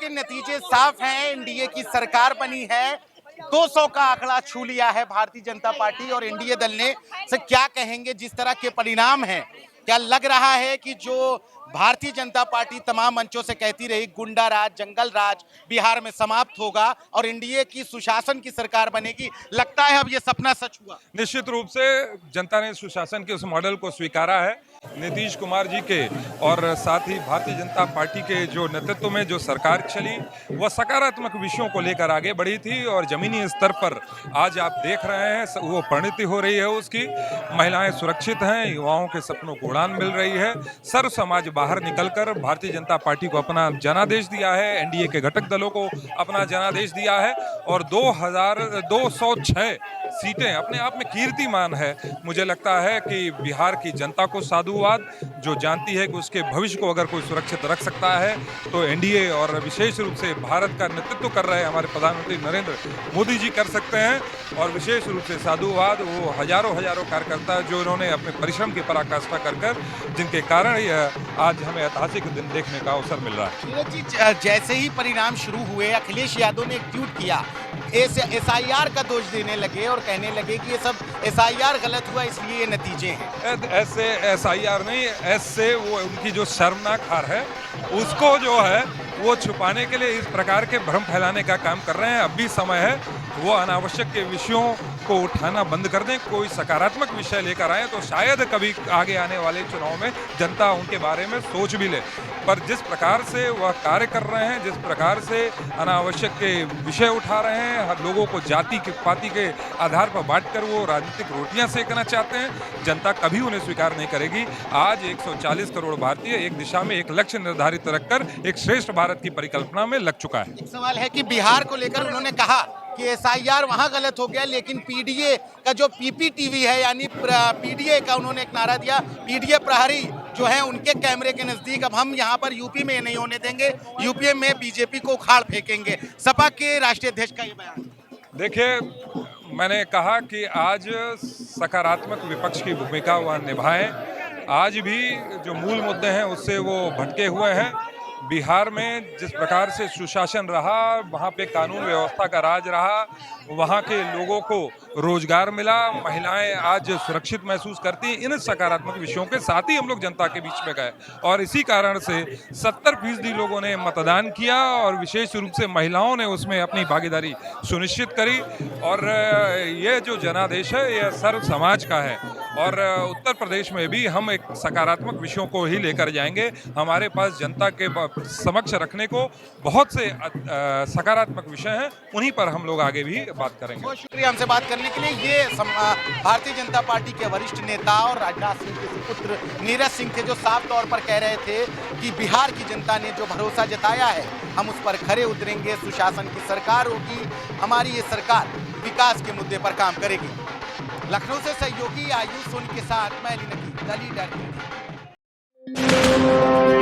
के नतीजे साफ हैं। एनडीए की सरकार बनी है, 200 का आंकड़ा छू लिया है भारतीय जनता पार्टी और एनडीए दल ने। से क्या कहेंगे जिस तरह के परिणाम हैं, क्या लग रहा है कि जो भारतीय जनता पार्टी तमाम मंचों से कहती रही गुंडा राज, जंगल राज बिहार में समाप्त होगा और एनडीए की सुशासन की सरकार बनेगी, लगता है अब ये सपना सच हुआ? निश्चित रूप से जनता ने सुशासन के उस मॉडल को स्वीकारा है। नीतीश कुमार जी के और साथ ही भारतीय जनता पार्टी के जो नेतृत्व में जो सरकार चली, वह सकारात्मक विषयों को लेकर आगे बढ़ी थी और जमीनी स्तर पर आज आप देख रहे हैं वो परिणति हो रही है उसकी। महिलाएं सुरक्षित हैं, युवाओं के सपनों को उड़ान मिल रही है। सर्व समाज बाहर निकलकर भारतीय जनता पार्टी को अपना जनादेश दिया है, एनडीए के घटक दलों को अपना जनादेश दिया है और 206 सीटें अपने आप में कीर्तिमान है। मुझे लगता है कि बिहार की जनता को साधुवाद, जो जानती है कि उसके भविष्य को अगर कोई सुरक्षित रख सकता है तो एनडीए और विशेष रूप से भारत का नेतृत्व कर रहे हमारे प्रधानमंत्री नरेंद्र मोदी जी कर सकते हैं। और विशेष रूप से साधुवाद वो हजारों कार्यकर्ता जो इन्होंने अपने परिश्रम की पराकाष्ठा कर जिनके कारण आज हमें ऐतिहासिक दिन देखने का अवसर मिल रहा है। जैसे ही परिणाम शुरू हुए, अखिलेश यादव ने एक ट्वीट किया, एसआईआर का दोष देने लगे और कहने लगे कि ये सब एसआईआर गलत हुआ इसलिए ये नतीजे हैं। ऐसे एसआईआर नहीं, ऐसे वो उनकी जो शर्मनाक हार है उसको जो है वो छुपाने के लिए इस प्रकार के भ्रम फैलाने का काम कर रहे हैं। अब भी समय है वो अनावश्यक के विषयों को उठाना बंद कर दें, कोई सकारात्मक विषय लेकर आए तो शायद कभी आगे आने वाले चुनाव में जनता उनके बारे में सोच भी ले। पर जिस प्रकार से वह कार्य कर रहे हैं, जिस प्रकार से अनावश्यक के विषय उठा रहे हैं, हर लोगों को जाति के पाति के आधार पर बांटकर वो राजनीतिक रोटियां सेकना चाहते हैं, जनता कभी उन्हें स्वीकार नहीं करेगी। आज 140 करोड़ भारतीय एक दिशा में एक लक्ष्य निर्धारित रखकर एक श्रेष्ठ भारत की परिकल्पना में लग चुका है। एक सवाल है कि बिहार को लेकर उन्होंने कहा कि एसआईआर वहां गलत हो गया, लेकिन पीडीए का जो पीपीटीवी है यानी पीडीए का उन्होंने एक नारा दिया, पीडीए प्रहरी जो है उनके कैमरे के नजदीक, अब हम यहां पर यूपी में नहीं होने देंगे, यूपी में बीजेपी को उखाड़ फेंकेंगे। सपा के राष्ट्रीय अध्यक्ष का ये बयान। देखिए, मैंने कहा कि आज सकारात्मक विपक्ष की भूमिका वह निभाएं। आज भी जो मूल मुद्दे हैं उससे वो भटके हुए हैं। बिहार में जिस प्रकार से सुशासन रहा, वहाँ पे कानून व्यवस्था का राज रहा, वहाँ के लोगों को रोजगार मिला, महिलाएं आज सुरक्षित महसूस करती, इन सकारात्मक विषयों के साथ ही हम लोग जनता के बीच में गए और इसी कारण से 70% लोगों ने मतदान किया और विशेष रूप से महिलाओं ने उसमें अपनी भागीदारी सुनिश्चित करी। और ये जो जनादेश है ये सर्व समाज का है और उत्तर प्रदेश में भी हम एक सकारात्मक विषयों को ही लेकर जाएंगे। हमारे पास जनता के समक्ष रखने को बहुत से सकारात्मक विषय हैं, उन्हीं पर हम लोग आगे भी बात करेंगे। बहुत शुक्रिया हमसे बात करने के लिए। ये भारतीय जनता पार्टी के वरिष्ठ नेता और राजनाथ सिंह के सुपुत्र नीरज सिंह थे, जो साफ तौर पर कह रहे थे कि बिहार की जनता ने जो भरोसा जताया है हम उस पर खरे उतरेंगे, सुशासन की सरकार होगी, हमारी ये सरकार विकास के मुद्दे पर काम करेगी। लखनऊ से सहयोगी आयुष सोनी के साथ मैं अली नकी, दिल्ली।